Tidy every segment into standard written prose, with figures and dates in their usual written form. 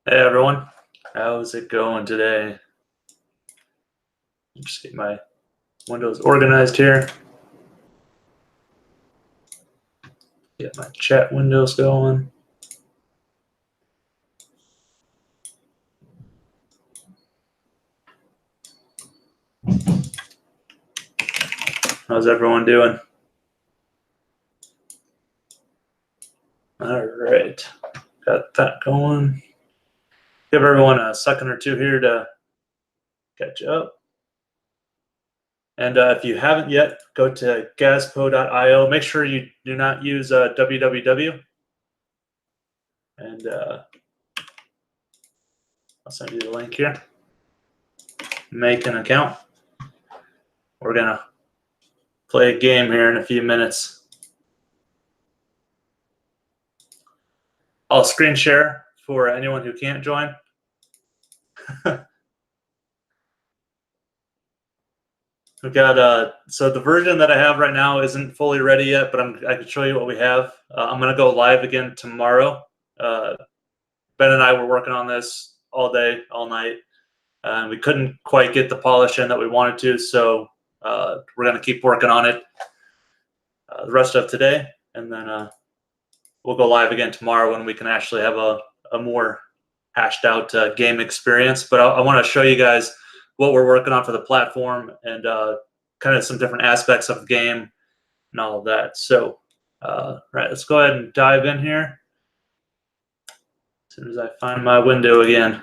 Hey everyone, how's it going today? Just get my windows organized here. Get my chat windows going. How's everyone doing? All right, got that going. Give everyone a second or two here to catch up. And if you haven't yet, go to gaspo.io. Make sure you do not use www. And I'll send you the link here. Make an account. We're gonna play a game here in a few minutes. I'll screen share for anyone who can't join. We've got so the version that I have right now isn't fully ready yet, but I can show you what we have. I'm gonna go live again tomorrow. Ben and I were working on this all day, all night, and we couldn't quite get the polish in that we wanted to. So we're gonna keep working on it the rest of today, and then we'll go live again tomorrow when we can actually have a more hashed out game experience. But I want to show you guys what we're working on for the platform and kind of some different aspects of the game and all of that. So, right, let's go ahead and dive in here. As soon as I find my window again.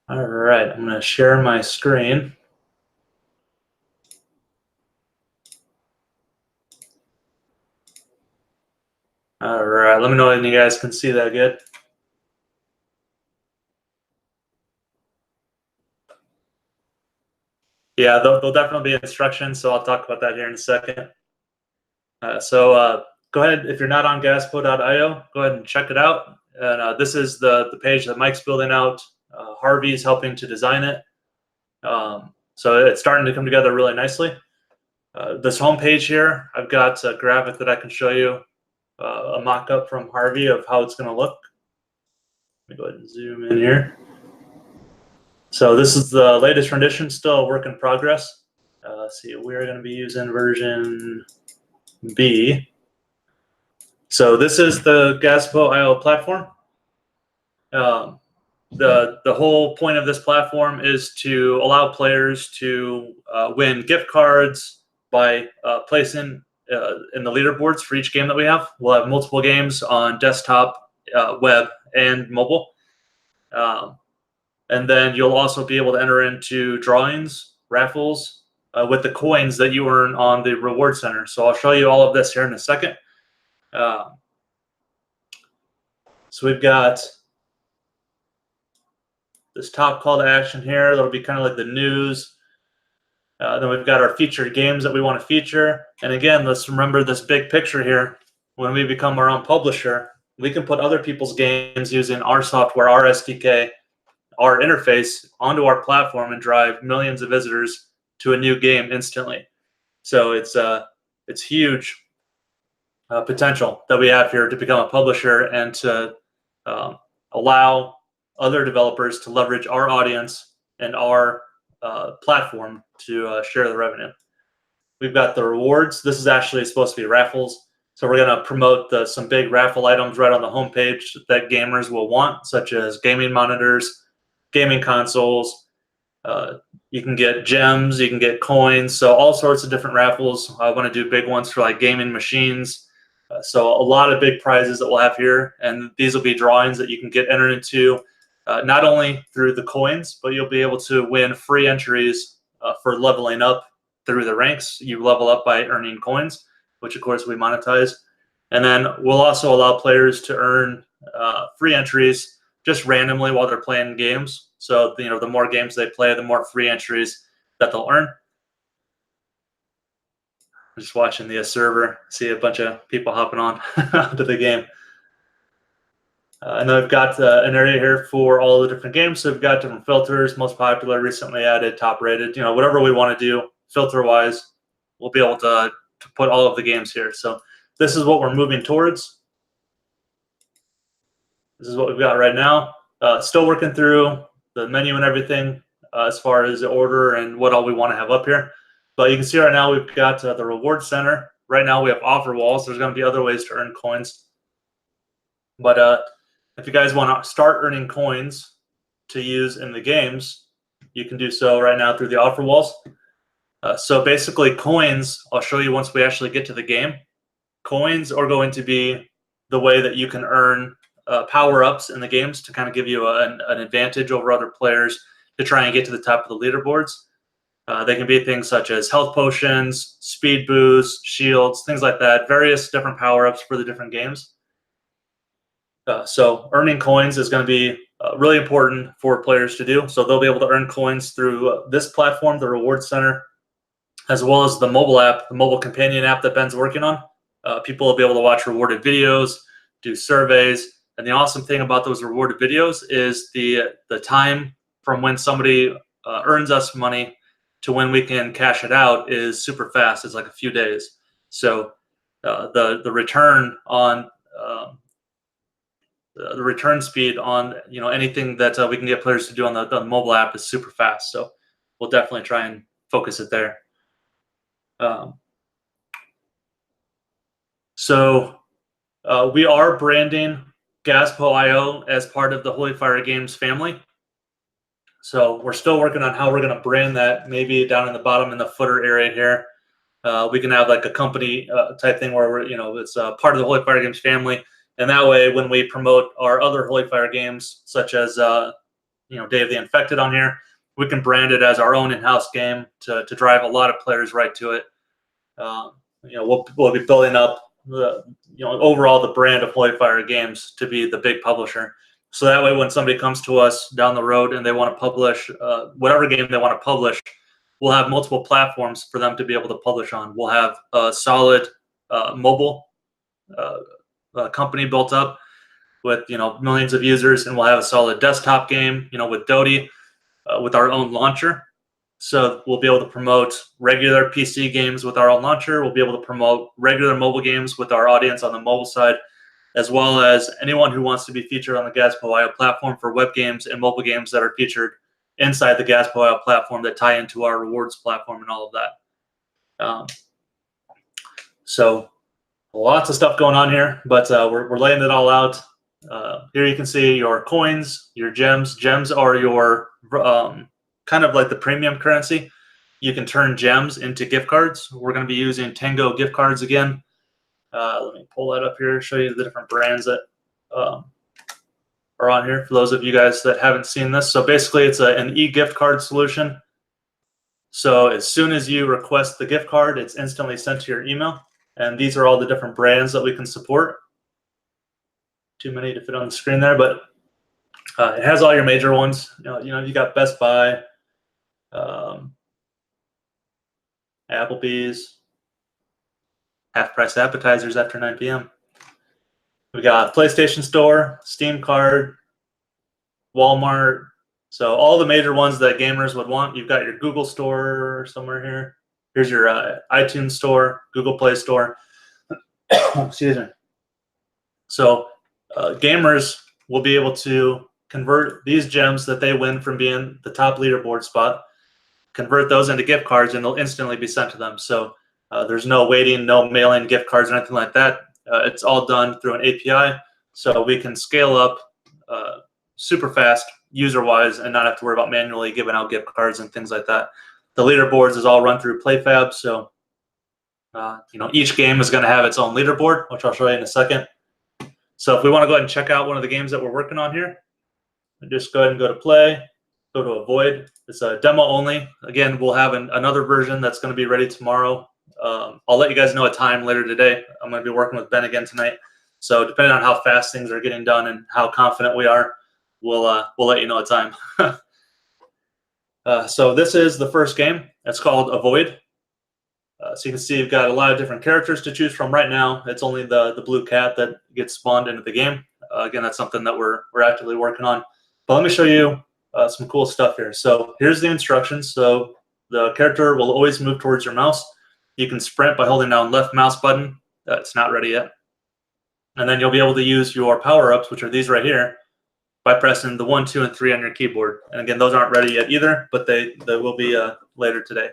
All right, I'm going to share my screen. All right, let me know when you guys can see that good. Yeah, there'll definitely be instructions, so I'll talk about that here in a second. So go ahead, if you're not on gaspo.io, go ahead and check it out. And this is the page that Mike's building out. Harvey's helping to design it. So it's starting to come together really nicely. This homepage here, I've got a graphic that I can show you, a mock-up from Harvey of how it's going to look. Let me go ahead and zoom in here. So this is the latest rendition, still a work in progress. See, we're going to be using version B. So this is the Gaspo.io platform. The whole point of this platform is to allow players to win gift cards by placing in the leaderboards for each game that we have. We'll have multiple games on desktop, web, and mobile. And then you'll also be able to enter into drawings, raffles, with the coins that you earn on the reward center. So I'll show you all of this here in a second. So we've got this top call to action here. That'll be kind of like the news. Then we've got our featured games that we want to feature. And again, let's remember this big picture here. When we become our own publisher, we can put other people's games using our software, our SDK, our interface onto our platform and drive millions of visitors to a new game instantly. So it's huge potential that we have here to become a publisher and to allow other developers to leverage our audience and our platform to share the revenue. We've got the rewards. This is actually supposed to be raffles. So we're going to promote some big raffle items right on the homepage that gamers will want, such as gaming monitors, gaming consoles. You can get gems, you can get coins, so all sorts of different raffles. I want to do big ones for like gaming machines. So a lot of big prizes that we'll have here, and these will be drawings that you can get entered into, not only through the coins, but you'll be able to win free entries for leveling up through the ranks. You level up by earning coins, which of course we monetize. And then we'll also allow players to earn free entries just randomly while they're playing games. So, the more games they play, the more free entries that they'll earn. I'm just watching the server, see a bunch of people hopping on to the game. And then I've got an area here for all the different games. So we've got different filters, most popular, recently added, top rated, whatever we want to do filter-wise, we'll be able to put all of the games here. So this is what we're moving towards. This is what we've got right now. Still working through the menu and everything as far as the order and what all we want to have up here. But you can see right now we've got the reward center. Right now we have offer walls. There's going to be other ways to earn coins. But if you guys want to start earning coins to use in the games, you can do so right now through the offer walls. So basically coins, I'll show you once we actually get to the game. Coins are going to be the way that you can earn power-ups in the games to kind of give you an advantage over other players to try and get to the top of the leaderboards. They can be things such as health potions, speed boosts, shields, things like that, various different power-ups for the different games. So earning coins is going to be really important for players to do. So they'll be able to earn coins through this platform, the Reward Center, as well as the mobile app, the mobile companion app that Ben's working on. People will be able to watch rewarded videos, do surveys, and the awesome thing about those rewarded videos is the time from when somebody earns us money to when we can cash it out is super fast. It's like a few days. So the return on the return speed on anything that we can get players to do on the mobile app is super fast. So we'll definitely try and focus it there. So we are branding Gaspo.io as part of the Holy Fire Games family. So we're still working on how we're going to brand that, maybe down in the bottom in the footer area here. We can have like a company type thing where it's part of the Holy Fire Games family. And that way, when we promote our other Holy Fire games, such as Day of the Infected on here, we can brand it as our own in-house game to drive a lot of players right to it. We'll be building up overall the brand of Holy Fire Games to be the big publisher. So that way, when somebody comes to us down the road and they want to publish whatever game they want to publish, we'll have multiple platforms for them to be able to publish on. We'll have a solid mobile company built up with millions of users, and we'll have a solid desktop game with Doti with our own launcher. So we'll be able to promote regular PC games with our own launcher. We'll be able to promote regular mobile games with our audience on the mobile side, as well as anyone who wants to be featured on the Gaspo.io platform for web games and mobile games that are featured inside the Gaspo.io platform that tie into our rewards platform and all of that. So lots of stuff going on here, but we're laying it all out. Here you can see your coins, your gems. Gems are your kind of like the premium currency. You can turn gems into gift cards. We're going to be using Tango gift cards again. Let me pull that up here, show you the different brands that are on here for those of you guys that haven't seen this. So basically it's an e-gift card solution. So as soon as you request the gift card, it's instantly sent to your email. And these are all the different brands that we can support. Too many to fit on the screen there, but it has all your major ones. You got Best Buy, Applebee's, half-price appetizers after 9 p.m. We got PlayStation Store, Steam Card, Walmart. So all the major ones that gamers would want. You've got your Google Store somewhere here. Here's your iTunes Store, Google Play Store. Excuse me. So gamers will be able to convert these gems that they win from being the top leaderboard spot, convert those into gift cards, and they'll instantly be sent to them. So there's no waiting, no mailing gift cards or anything like that. It's all done through an API, so we can scale up super fast user-wise and not have to worry about manually giving out gift cards and things like that. The leaderboards is all run through PlayFab, so each game is going to have its own leaderboard, which I'll show you in a second. So if we want to go ahead and check out one of the games that we're working on here, just go ahead and go to play, go to avoid. It's a demo only. Again, we'll have another version that's going to be ready tomorrow. I'll let you guys know a time later today. I'm going to be working with Ben again tonight. So depending on how fast things are getting done and how confident we are, we'll let you know a time. So this is the first game. It's called Avoid. So you can see you've got a lot of different characters to choose from. Right now, it's only the blue cat that gets spawned into the game. Again, that's something that we're actively working on. But let me show you some cool stuff here. So here's the instructions. So the character will always move towards your mouse. You can sprint by holding down left mouse button. It's not ready yet. And then you'll be able to use your power-ups, which are these right here, by pressing the 1, 2, and 3 on your keyboard. And again, those aren't ready yet either, but they will be later today.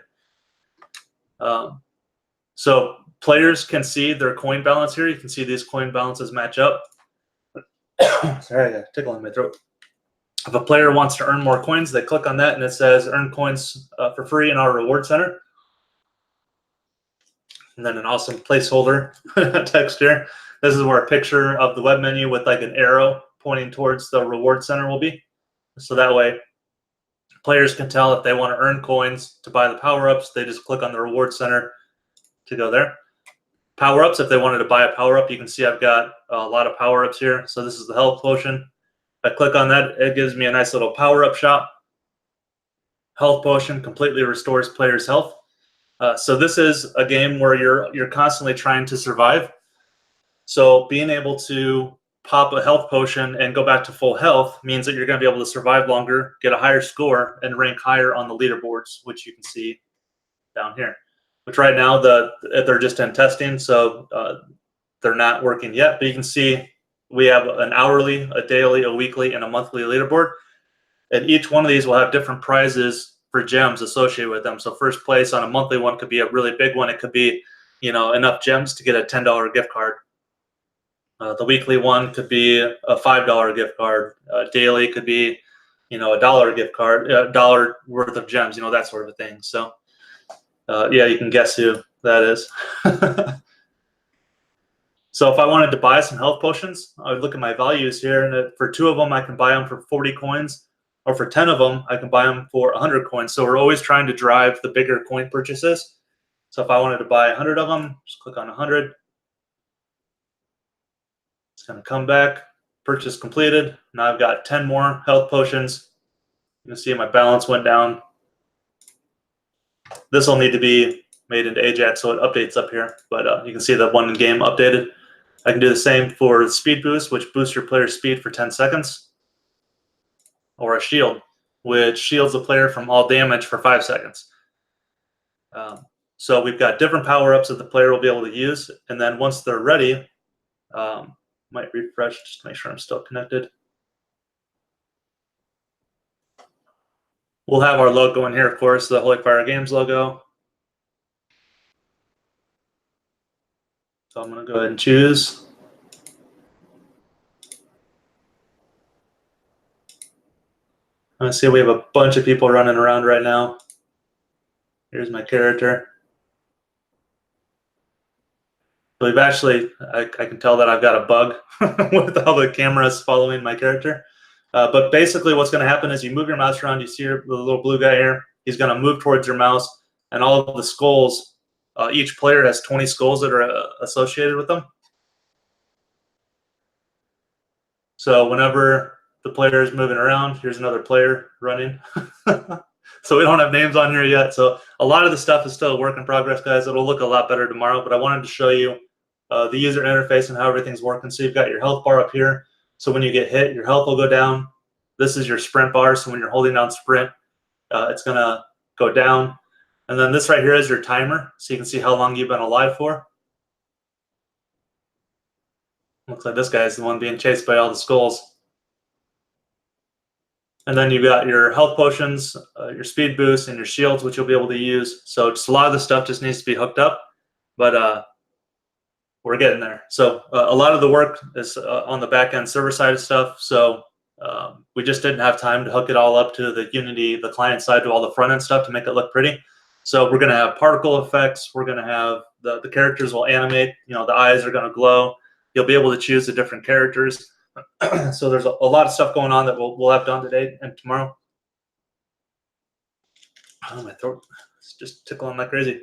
So players can see their coin balance here. You can see these coin balances match up. Sorry, I got a tickle in my throat. If a player wants to earn more coins, they click on that, and it says earn coins for free in our reward center. And then an awesome placeholder text here. This is where a picture of the web menu with like an arrow pointing towards the reward center will be. So that way players can tell if they want to earn coins to buy the power-ups, they just click on the reward center to go there. Power-ups, if they wanted to buy a power-up, you can see I've got a lot of power-ups here. So this is the health potion. If I click on that, it gives me a nice little power-up shop. Health potion completely restores players' health. So this is a game where you're constantly trying to survive. So being able to pop a health potion and go back to full health means that you're going to be able to survive longer, get a higher score, and rank higher on the leaderboards, which you can see down here. Which right now they're just in testing, so they're not working yet. But you can see we have an hourly, a daily, a weekly, and a monthly leaderboard. And each one of these will have different prizes for gems associated with them. So first place on a monthly one could be a really big one. It could be, enough gems to get a $10 gift card. The weekly one could be a $5 gift card. Daily could be, a $1 gift card, $1 worth of gems, that sort of a thing. So, yeah, you can guess who that is. So if I wanted to buy some health potions, I would look at my values here, and for 2 of them, I can buy them for 40 coins, or for 10 of them, I can buy them for 100 coins. So we're always trying to drive the bigger coin purchases. So if I wanted to buy 100 of them, just click on 100. It's going to come back, purchase completed. Now I've got 10 more health potions. You can see my balance went down. This will need to be made into Ajax, so it updates up here. But you can see the one in game updated. I can do the same for the speed boost, which boosts your player's speed for 10 seconds. Or a shield, which shields the player from all damage for 5 seconds. So we've got different power-ups that the player will be able to use. And then once they're ready, might refresh just to make sure I'm still connected. We'll have our logo in here, of course, the Holy Fire Games logo. So I'm going to go ahead and choose. I see we have a bunch of people running around right now. Here's my character. So we've actually, I can tell that I've got a bug with all the cameras following my character. But basically what's going to happen is you move your mouse around, you see the little blue guy here. He's going to move towards your mouse, and all of the skulls, each player has 20 skulls that are associated with them. So whenever the player is moving around, here's another player running. So we don't have names on here yet. So a lot of the stuff is still a work in progress, guys. It'll look a lot better tomorrow, but I wanted to show you the user interface and how everything's working. So you've got your health bar up here. So when you get hit, your health will go down. This is your sprint bar. So when you're holding down sprint, it's going to go down. And then this right here is your timer. So you can see how long you've been alive for. Looks like this guy is the one being chased by all the skulls. And then you've got your health potions, your speed boost, and your shields, which you'll be able to use. So just a lot of the stuff just needs to be hooked up. But we're getting there. So a lot of the work is on the back end server side of stuff. So we just didn't have time to hook it all up to the Unity, the client side, to all the front end stuff to make it look pretty. So we're going to have particle effects. We're going to have the characters will animate. The eyes are going to glow. You'll be able to choose the different characters. So there's a lot of stuff going on that we'll have done today and tomorrow. Oh, my throat is just tickling like crazy.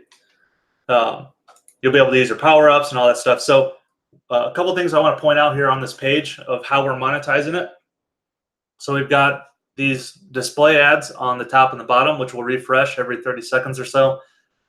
You'll be able to use your power-ups and all that stuff. So a couple things I want to point out here on this page of how we're monetizing it. So we've got these display ads on the top and the bottom, which will refresh every 30 seconds or so.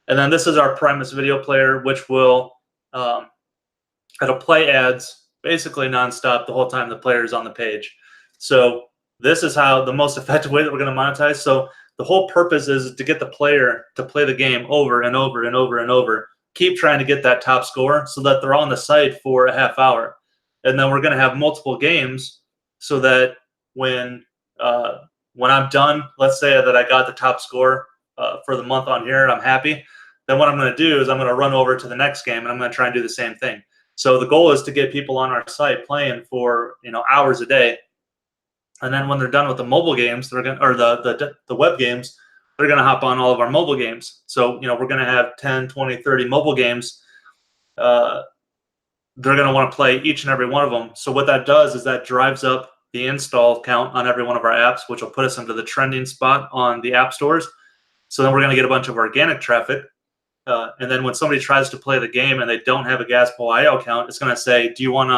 And then this is our Primus video player, which will it'll play ads basically nonstop the whole time the player is on the page. So this is how the most effective way that we're going to monetize. So the whole purpose is to get the player to play the game over and over and over and over. Keep trying to get that top score so that they're on the site for a half hour. and then we're going to have multiple games so that when I'm done, let's say that I got the top score for the month on here, and I'm happy. Then what I'm going to do is I'm going to run over to the next game, and I'm going to try and do the same thing. So the goal is to get people on our site playing for hours a day, and then when they're done with the mobile games, they're going or the web games, they're going to hop on all of our mobile games. So we're going to have 10, 20, 30 mobile games. They're going to want to play each and every one of them. So what that does is that drives up the install count on every one of our apps, which will put us into the trending spot on the app stores. So then we're going to get a bunch of organic traffic. And then when somebody tries to play the game and they don't have a Gazebo.io account, it's going to say, do you want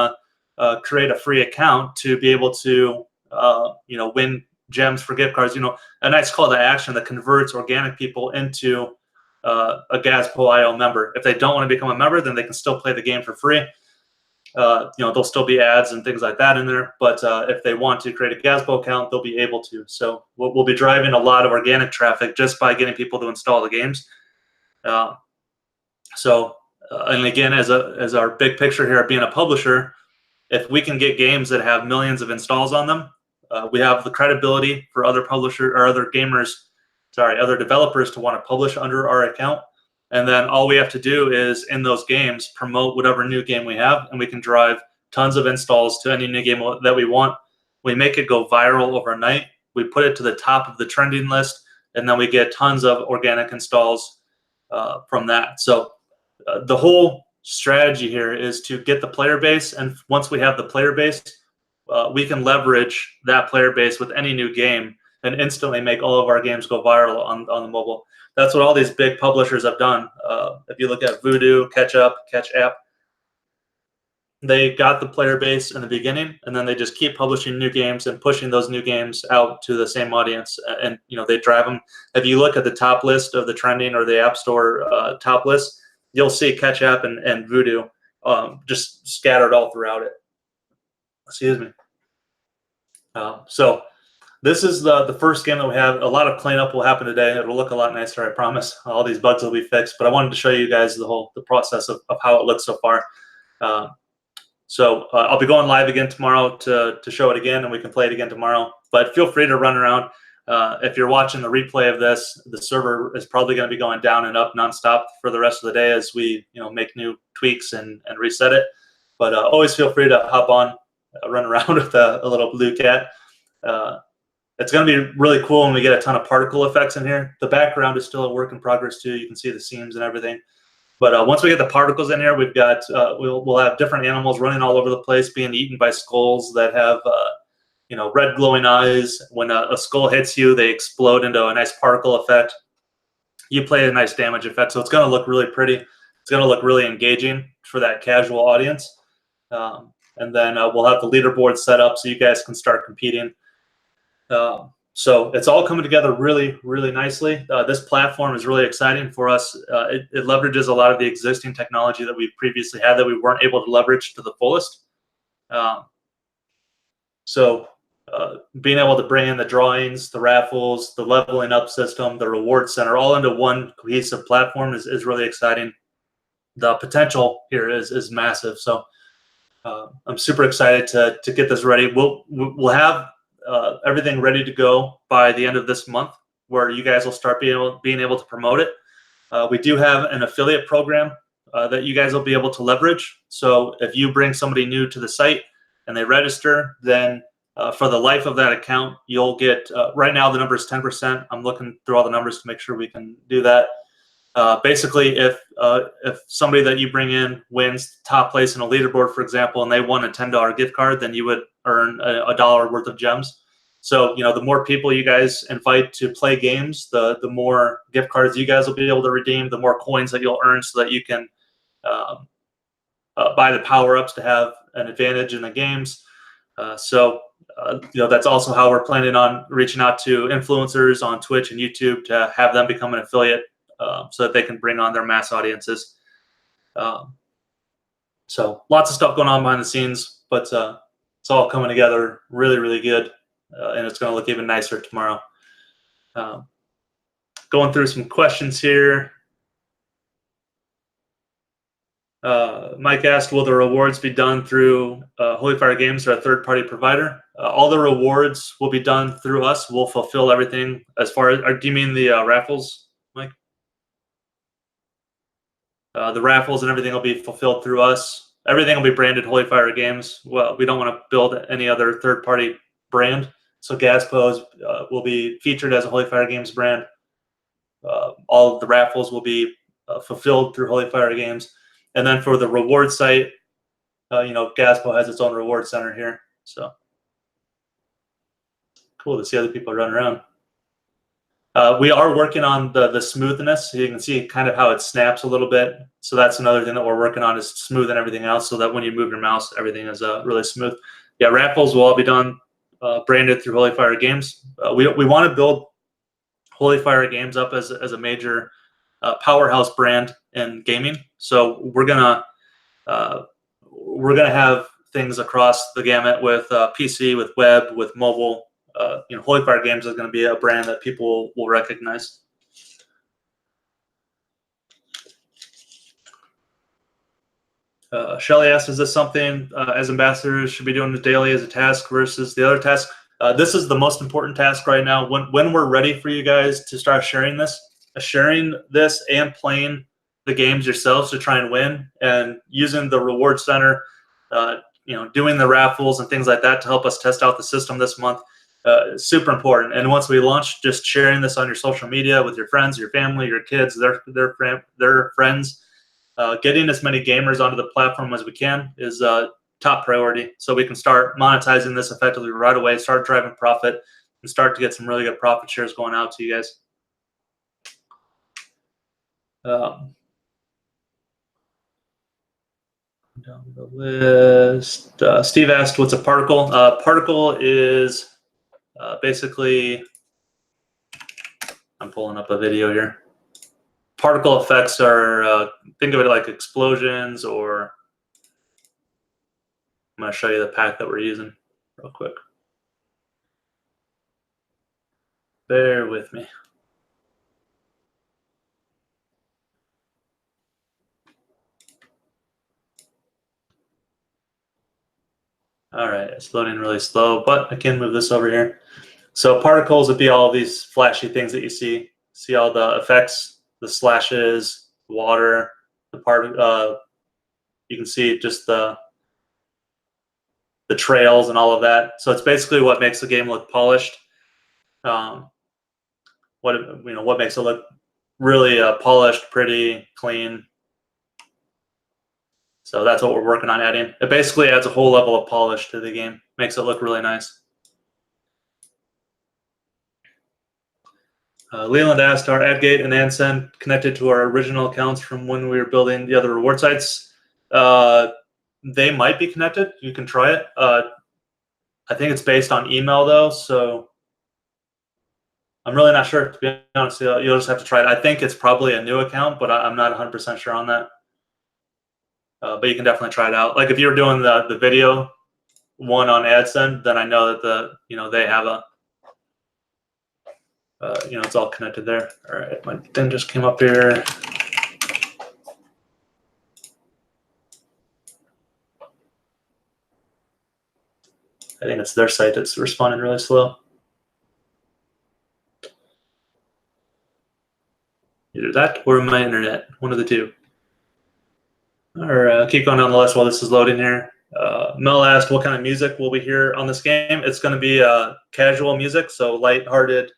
to create a free account to be able to win gems for gift cards? A nice call to action that converts organic people into a Gazebo.io member. If they don't want to become a member, then they can still play the game for free. There'll still be ads and things like that in there, but if they want to create a Gazebo account, they'll be able to. So we'll be driving a lot of organic traffic just by getting people to install the games. And again, as our big picture here, being a publisher, if we can get games that have millions of installs on them, we have the credibility for other publishers or other developers to want to publish under our account. And then all we have to do is in those games promote whatever new game we have, and we can drive tons of installs to any new game that we want. We make it go viral overnight. We put it to the top of the trending list, and then we get tons of organic installs from that. So the whole strategy here is to get the player base, and once we have the player base, we can leverage that player base with any new game and instantly make all of our games go viral on the mobile. That's what all these big publishers have done. If you look at Voodoo, Ketchup, Catch App, they got the player base in the beginning, and then they just keep publishing new games and pushing those new games out to the same audience. And they drive them. If you look at the top list of the trending or the App Store top list, you'll see Catch App and Voodoo just scattered all throughout it. Excuse me. So this is the first game that we have. A lot of cleanup will happen today. It'll look a lot nicer, I promise. All these bugs will be fixed, but I wanted to show you guys the process of how it looks so far. So I'll be going live again tomorrow to show it again, and we can play it again tomorrow. But feel free to run around. If you're watching the replay of this, the server is probably going to be going down and up nonstop for the rest of the day as we make new tweaks and reset it. But always feel free to hop on, run around with a little blue cat. It's going to be really cool when we get a ton of particle effects in here. The background is still a work in progress too. You can see the seams and everything. But once we get the particles in here, we've got we'll have different animals running all over the place, being eaten by skulls that have red glowing eyes. When a skull hits you, they explode into a nice particle effect. You play a nice damage effect, so it's going to look really pretty. It's going to look really engaging for that casual audience. And then we'll have the leaderboard set up so you guys can start competing. So it's all coming together really, really nicely. This platform is really exciting for us. It leverages a lot of the existing technology that we've previously had that we weren't able to leverage to the fullest. So being able to bring in the drawings, the raffles, the leveling up system, the reward center, all into one cohesive platform is really exciting. The potential here is massive. So I'm super excited to get this ready. We'll have everything ready to go by the end of this month, where you guys will start being able to promote it. We do have an affiliate program that you guys will be able to leverage. So if you bring somebody new to the site and they register, then for the life of that account, you'll get, right now the number is 10%. I'm looking through all the numbers to make sure we can do that. Basically, if somebody that you bring in wins top place in a leaderboard, for example, and they won a $10 gift card, then you would earn a $1 worth of gems. So the more people you guys invite to play games, the more gift cards you guys will be able to redeem, the more coins that you'll earn, so that you can buy the power-ups to have an advantage in the games. That's also how we're planning on reaching out to influencers on Twitch and YouTube to have them become an affiliate, so that they can bring on their mass audiences. So lots of stuff going on behind the scenes, but it's all coming together really, really good, and it's going to look even nicer tomorrow. Going through some questions here. Mike asked, will the rewards be done through Holy Fire Games or a third-party provider? All the rewards will be done through us. We'll fulfill everything as far as, do you mean the raffles, Mike? The raffles and everything will be fulfilled through us. Everything will be branded Holy Fire Games. Well, we don't want to build any other third-party brand. So Gazpos will be featured as a Holy Fire Games brand. All of the raffles will be fulfilled through Holy Fire Games. And then for the reward site, Gazpo has its own reward center here. So cool to see other people run around. We are working on the smoothness. So you can see kind of how it snaps a little bit. So that's another thing that we're working on, is smoothing everything else so that when you move your mouse, everything is really smooth. Yeah, raffles will all be done branded through Holy Fire Games. We want to build Holy Fire Games up as a major powerhouse brand in gaming. So we're gonna have things across the gamut with PC, with web, with mobile. Holy Fire Games is going to be a brand that people will recognize. Shelly asked, is this something as ambassadors should be doing daily as a task versus the other task? This is the most important task right now. When we're ready for you guys to start sharing this and playing the games yourselves to try and win, and using the reward center, doing the raffles and things like that to help us test out the system this month. Super important. And once we launch, just sharing this on your social media with your friends, your family, your kids, their friends, getting as many gamers onto the platform as we can is top priority. So we can start monetizing this effectively right away, start driving profit, and start to get some really good profit shares going out to you guys. Down the list, Steve asked, what's a particle? Particle is basically, I'm pulling up a video here. Particle effects are, think of it like explosions, or I'm going to show you the pack that we're using real quick. Bear with me. All right, it's loading really slow, but I can move this over here. So particles would be all these flashy things that you see. See all the effects, the slashes, water, you can see just the trails and all of that. So it's basically what makes the game look polished. What makes it look really polished, pretty, clean. So that's what we're working on adding. It basically adds a whole level of polish to the game, makes it look really nice. Leland asked, are AdGate and AdSend connected to our original accounts from when we were building the other reward sites? They might be connected. You can try it. I think it's based on email though, so I'm really not sure, to be honest. You'll just have to try it. I think it's probably a new account, but I'm not 100% sure on that. But you can definitely try it out. Like if you're doing the video one on AdSend, then I know that they have a it's all connected there. All right, my thing just came up here. I think it's their site that's responding really slow. Either that or my internet, one of the two. Or keep going down the list while this is loading here. Mel asked, what kind of music will we hear on this game? It's going to be casual music, so lighthearted,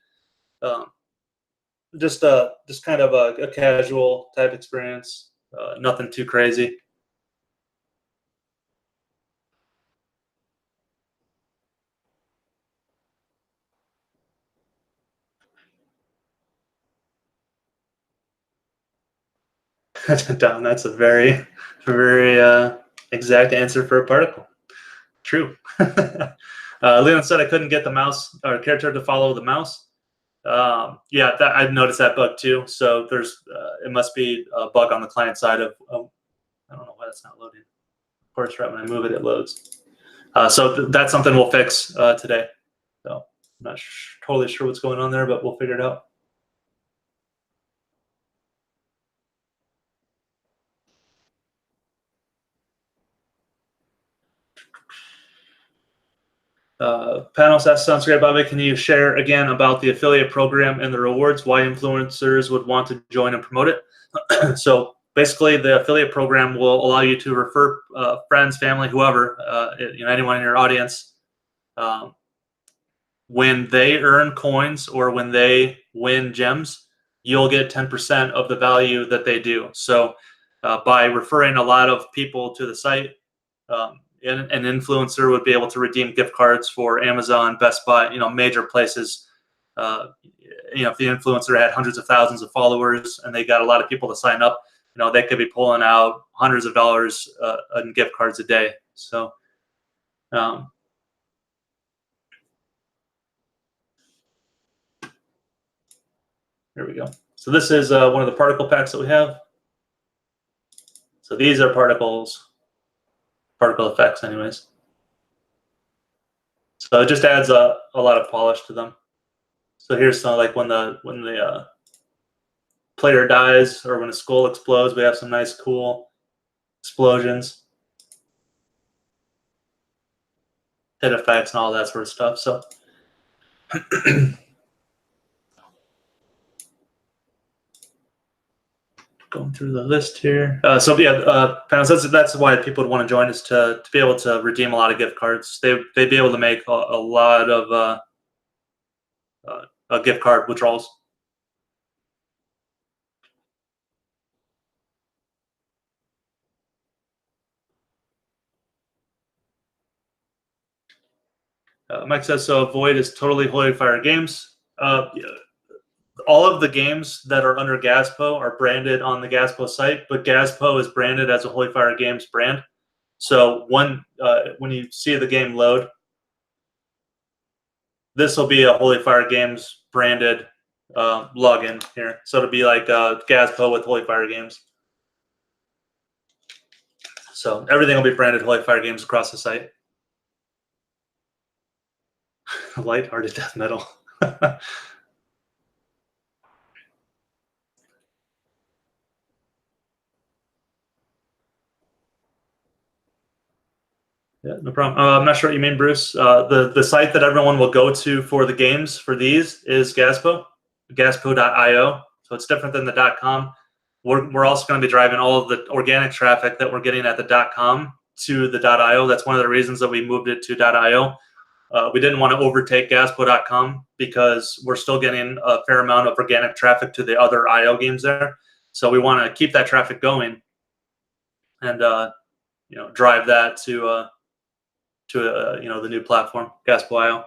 just kind of a casual type experience. Nothing too crazy. Down. That's a very, very exact answer for a particle. True. Leland said I couldn't get the mouse or character to follow the mouse. Yeah, I've noticed that bug too. So there's it must be a bug on the client side of I don't know why that's not loading. Of course, right when I move it, it loads. So that's something we'll fix today. So I'm not totally sure what's going on there, but we'll figure it out. Panos asks, sounds great, Bobby. Can you share again about the affiliate program and the rewards, why influencers would want to join and promote it? So basically, the affiliate program will allow you to refer friends, family, whoever, anyone in your audience. When they earn coins or when they win gems, you'll get 10% of the value that they do. So by referring a lot of people to the site, an influencer would be able to redeem gift cards for Amazon, Best Buy, major places. If the influencer had hundreds of thousands of followers and they got a lot of people to sign up, they could be pulling out hundreds of dollars in gift cards a day. So, here we go. So this is one of the particle packs that we have. So these are particle effects anyways. So it just adds a lot of polish to them. So here's some, like when the player dies or when a skull explodes, we have some nice cool explosions, hit effects and all that sort of stuff. So going through the list here. That's why people would want to join, is to be able to redeem a lot of gift cards. They'd be able to make a lot of gift card withdrawals. Mike says, so Void is totally Holy Fire Games. All of the games that are under Gaspo are branded on the Gaspo site, but Gaspo is branded as a Holy Fire Games brand. So when you see the game load, this will be a Holy Fire Games branded login here. So it'll be like Gaspo with Holy Fire Games. So everything will be branded Holy Fire Games across the site. Lighthearted death metal. Yeah, no problem. I'm not sure what you mean, Bruce. The site that everyone will go to for the games for these is Gaspo, gaspo.io. So it's different than the .com. We're also going to be driving all of the organic traffic that we're getting at the .com to the .io. That's one of the reasons that we moved it to .io. We didn't want to overtake Gaspo.com because we're still getting a fair amount of organic traffic to the other IO games there. So we want to keep that traffic going and drive that to the new platform, Gaspo.io.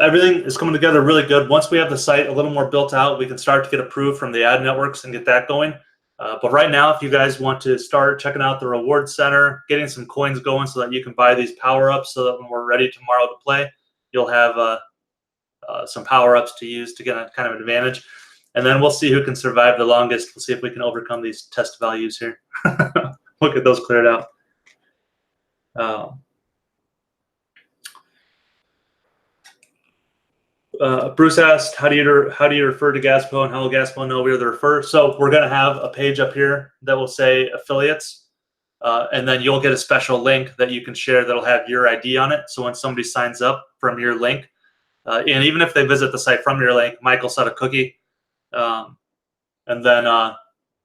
Everything is coming together really good. Once we have the site a little more built out, we can start to get approved from the ad networks and get that going. But right now, if you guys want to start checking out the reward center, getting some coins going so that you can buy these power-ups so that when we're ready tomorrow to play, you'll have some power-ups to use to get a kind of an advantage. And then we'll see who can survive the longest. We'll see if we can overcome these test values here. We'll get those cleared out. Bruce asked, how do you refer to Gaspo, and how will Gaspo know we are the refer? So we're going to have a page up here that will say affiliates, and then you'll get a special link that you can share that'll have your ID on it. So when somebody signs up from your link, and even if they visit the site from your link, Mike will set a cookie, and then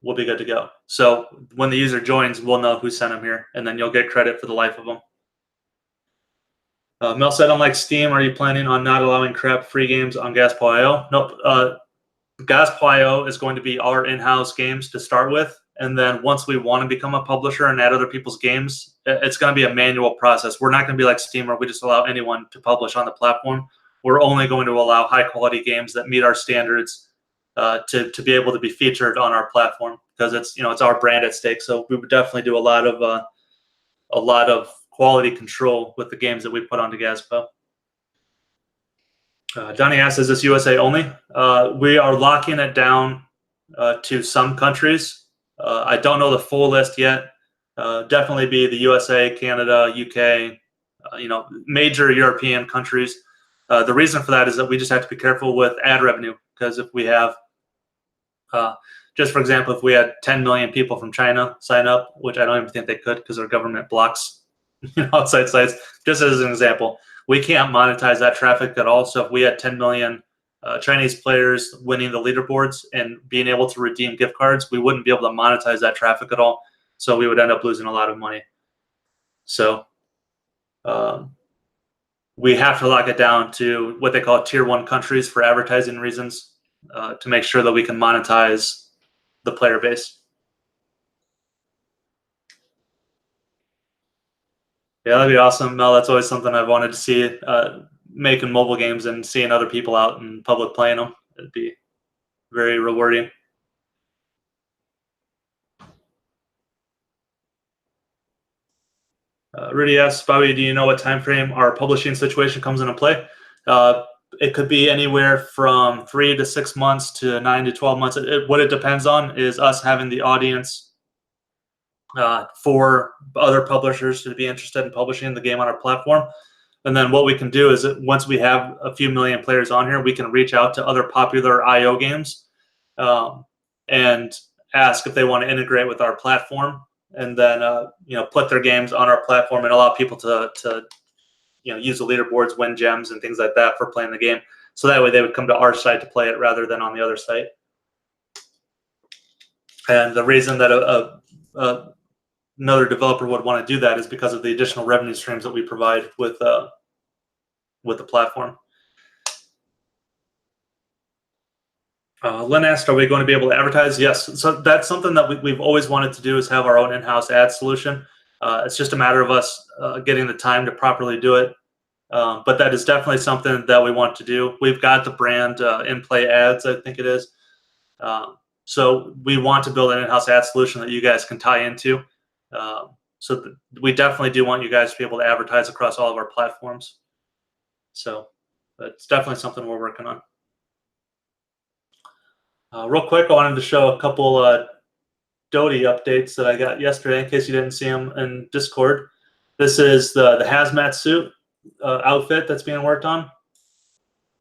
we'll be good to go. So when the user joins, we'll know who sent them here, and then you'll get credit for the life of them. Mel said, unlike Steam, are you planning on not allowing crap free games on Gaspo.io? Nope. Gaspo.io is going to be our in-house games to start with. And then once we want to become a publisher and add other people's games, it's going to be a manual process. We're not going to be like Steam where we just allow anyone to publish on the platform. We're only going to allow high-quality games that meet our standards to be able to be featured on our platform, because it's our brand at stake. So we would definitely do a lot of quality control with the games that we put onto Gaspo. Johnny asks, is this USA only? We are locking it down to some countries. I don't know the full list yet. Definitely be the USA, Canada, UK, major European countries. The reason for that is that we just have to be careful with ad revenue, because if we have just for example, if we had 10 million people from China sign up, which I don't even think they could because our government blocks outside sites, just as an example, we can't monetize that traffic at all. So if we had 10 million Chinese players winning the leaderboards and being able to redeem gift cards, we wouldn't be able to monetize that traffic at all. So we would end up losing a lot of money. So we have to lock it down to what they call tier 1 countries for advertising reasons to make sure that we can monetize the player base. Yeah, that'd be awesome, Mel. That's always something I've wanted to see, making mobile games and seeing other people out in public playing them. It'd be very rewarding. Rudy asks, Bobby, do you know what time frame our publishing situation comes into play? It could be anywhere from 3 to 6 months to 9 to 12 months. What it depends on is us having the audience for other publishers to be interested in publishing the game on our platform. And then what we can do is once we have a few million players on here, we can reach out to other popular IO games and ask if they want to integrate with our platform, and then put their games on our platform and allow people to use the leaderboards, win gems and things like that for playing the game. So that way they would come to our site to play it rather than on the other site. And the reason that another developer would want to do that is because of the additional revenue streams that we provide with the platform. Lynn asked, are we going to be able to advertise? Yes. So that's something that we've always wanted to do, is have our own in-house ad solution. It's just a matter of us getting the time to properly do it. But that is definitely something that we want to do. We've got the brand In-Play Ads, I think it is. So we want to build an in-house ad solution that you guys can tie into. So we definitely do want you guys to be able to advertise across all of our platforms. So it's definitely something we're working on. Real quick, I wanted to show a couple Doti updates that I got yesterday in case you didn't see them in Discord. This is the hazmat suit outfit that's being worked on.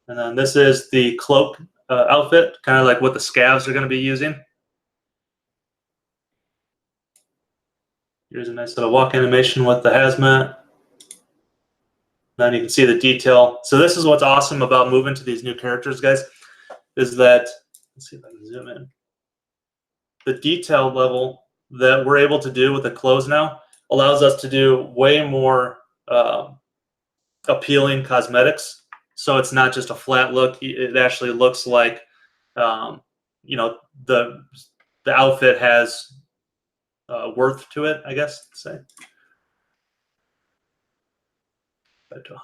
And then this is the cloak outfit, kind of like what the scavs are going to be using. Here's a nice little walk animation with the hazmat. Then you can see the detail. So this is what's awesome about moving to these new characters, guys, is that, let's see if I can zoom in. The detail level that we're able to do with the clothes now allows us to do way more appealing cosmetics. So it's not just a flat look. It actually looks like, the outfit has worth to it, I guess, to say. Back to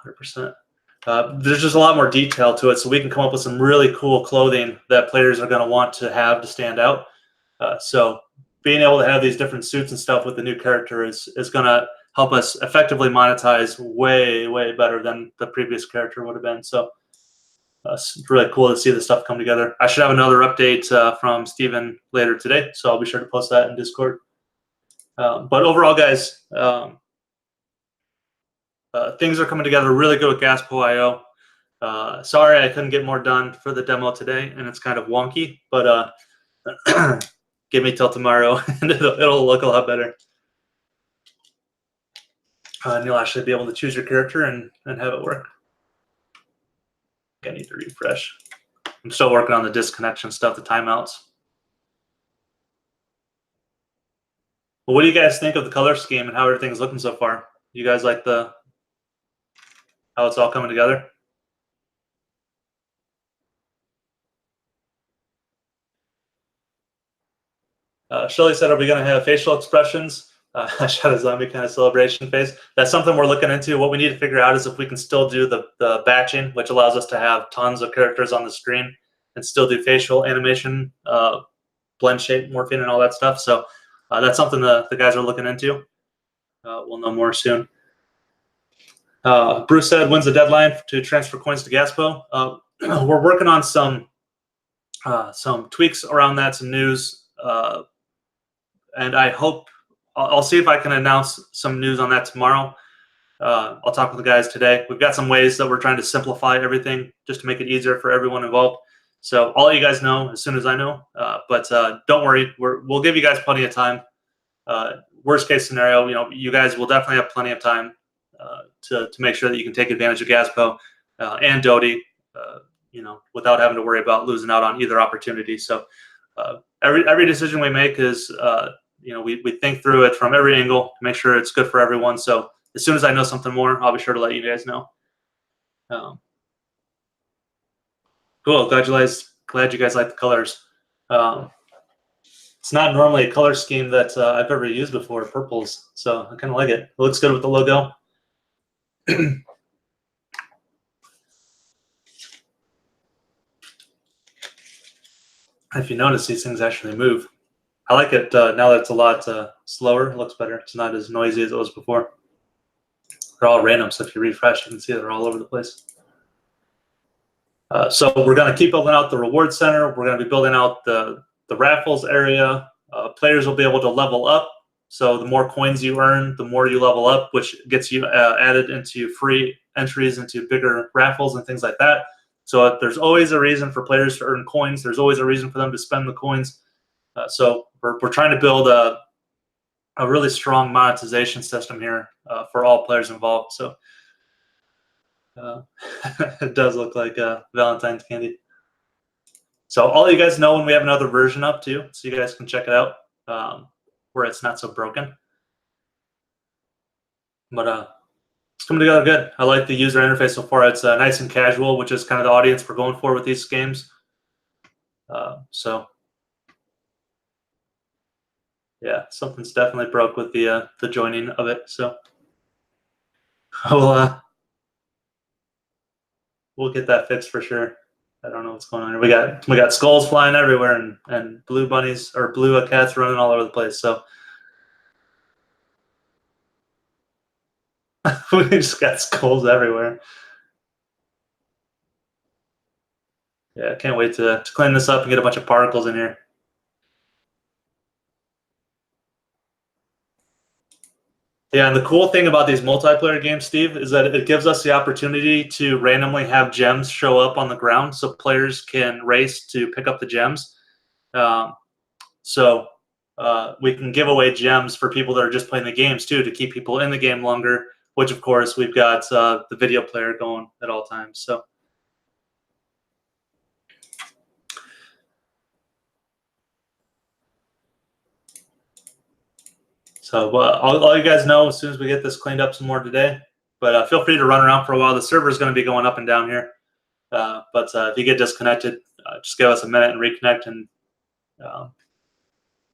100%. There's just a lot more detail to it, so we can come up with some really cool clothing that players are going to want to have to stand out. So being able to have these different suits and stuff with the new character is going to help us effectively monetize way, way better than the previous character would have been. So it's really cool to see this stuff come together. I should have another update from Steven later today, so I'll be sure to post that in Discord. But overall, guys, things are coming together really good with Gaspo.io. Sorry I couldn't get more done for the demo today, and it's kind of wonky, but give me till tomorrow, and it'll look a lot better. And you'll actually be able to choose your character and have it work. I need to refresh. I'm still working on the disconnection stuff, the timeouts. Well, what do you guys think of the color scheme and how everything's looking so far? You guys like how it's all coming together? Shelly said, are we going to have facial expressions? I shot a zombie kind of celebration face. That's something we're looking into. What we need to figure out is if we can still do the batching, which allows us to have tons of characters on the screen and still do facial animation, blend shape morphing, and all that stuff. So that's something the guys are looking into. We'll know more soon. Bruce said, when's the deadline to transfer coins to Gaspo? We're working on some tweaks around that, some news, and I hope I'll see if I can announce some news on that tomorrow. I'll talk with the guys today. We've got some ways that we're trying to simplify everything just to make it easier for everyone involved. So I'll let you guys know as soon as I know. But don't worry, we'll give you guys plenty of time. Worst case scenario, you guys will definitely have plenty of time to make sure that you can take advantage of Gaspo and Doty, without having to worry about losing out on either opportunity. So every decision we make is, we think through it from every angle to make sure it's good for everyone. So as soon as I know something more, I'll be sure to let you guys know. Cool. Glad you guys like the colors. It's not normally a color scheme that I've ever used before, purples. So I kind of like it. It looks good with the logo. If you notice, these things actually move. I like it now that it's a lot slower. It looks better. It's not as noisy as it was before. They're all random, so if you refresh, you can see they're all over the place. So we're going to keep building out the reward center. We're going to be building out the raffles area. Players will be able to level up. So the more coins you earn, the more you level up, which gets you added into free entries into bigger raffles and things like that. So there's always a reason for players to earn coins. There's always a reason for them to spend the coins. So we're trying to build a really strong monetization system here for all players involved. So it does look like Valentine's candy. So I'll let you guys know when we have another version up too, so you guys can check it out where it's not so broken. But it's coming together good. I like the user interface so far. It's nice and casual, which is kind of the audience we're going for with these games. So yeah, something's definitely broke with the joining of it. So we'll get that fixed for sure. I don't know what's going on here. We got skulls flying everywhere and blue bunnies or blue cats running all over the place. So we just got skulls everywhere. Yeah, I can't wait to clean this up and get a bunch of particles in here. Yeah, and the cool thing about these multiplayer games, Steve, is that it gives us the opportunity to randomly have gems show up on the ground so players can race to pick up the gems. So we can give away gems for people that are just playing the games too, to keep people in the game longer, which of course we've got the video player going at all times. So I'll let you guys know as soon as we get this cleaned up some more today. But feel free to run around for a while. The server is going to be going up and down here. But if you get disconnected, just give us a minute and reconnect, and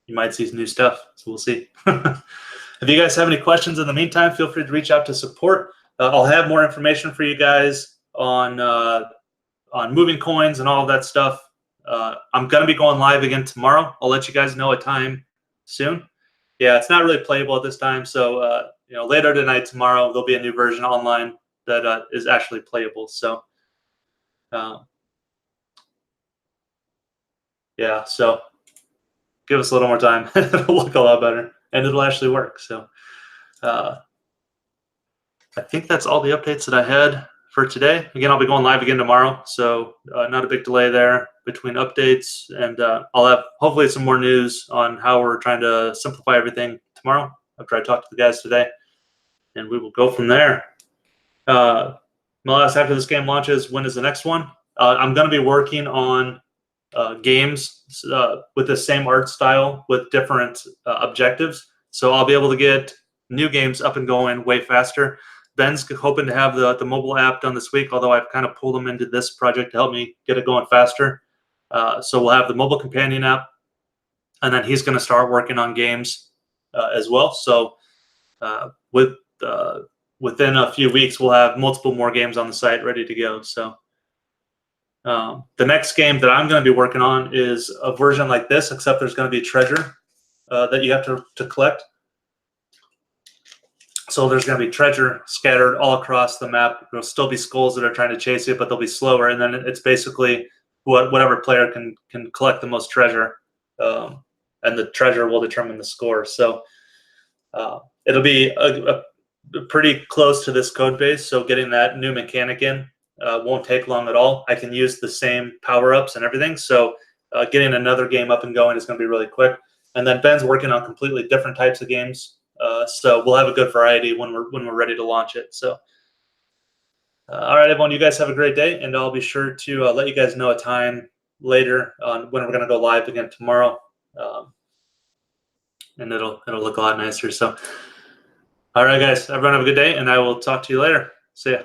you might see some new stuff. So we'll see. If you guys have any questions in the meantime, feel free to reach out to support. I'll have more information for you guys on moving coins and all of that stuff. I'm going to be going live again tomorrow. I'll let you guys know a time soon. Yeah, it's not really playable at this time. So, later tonight, tomorrow, there'll be a new version online that is actually playable. So, yeah, so give us a little more time. It'll look a lot better, and it'll actually work. So, I think that's all the updates that I had for today. Again, I'll be going live again tomorrow. So, not a big delay there between updates, and I'll have hopefully some more news on how we're trying to simplify everything tomorrow after I talk to the guys today, and we will go from there. Melas, after this game launches, when is the next one? I'm going to be working on games with the same art style with different objectives, so I'll be able to get new games up and going way faster. Ben's hoping to have the mobile app done this week, although I've kind of pulled him into this project to help me get it going faster. So we'll have the mobile companion app, and then he's going to start working on games as well. So within a few weeks, we'll have multiple more games on the site ready to go. So the next game that I'm going to be working on is a version like this, except there's going to be treasure that you have to collect. So there's going to be treasure scattered all across the map. There'll still be skulls that are trying to chase you, but they'll be slower. And then it's basically whatever player can collect the most treasure, and the treasure will determine the score. So it'll be a pretty close to this code base. So getting that new mechanic in won't take long at all. I can use the same power-ups and everything. So getting another game up and going is going to be really quick. And then Ben's working on completely different types of games. So we'll have a good variety when we're ready to launch it. So all right, everyone, you guys have a great day, and I'll be sure to let you guys know a time later on when we're going to go live again tomorrow. And it'll look a lot nicer. So all right, guys, everyone have a good day, and I will talk to you later. See ya.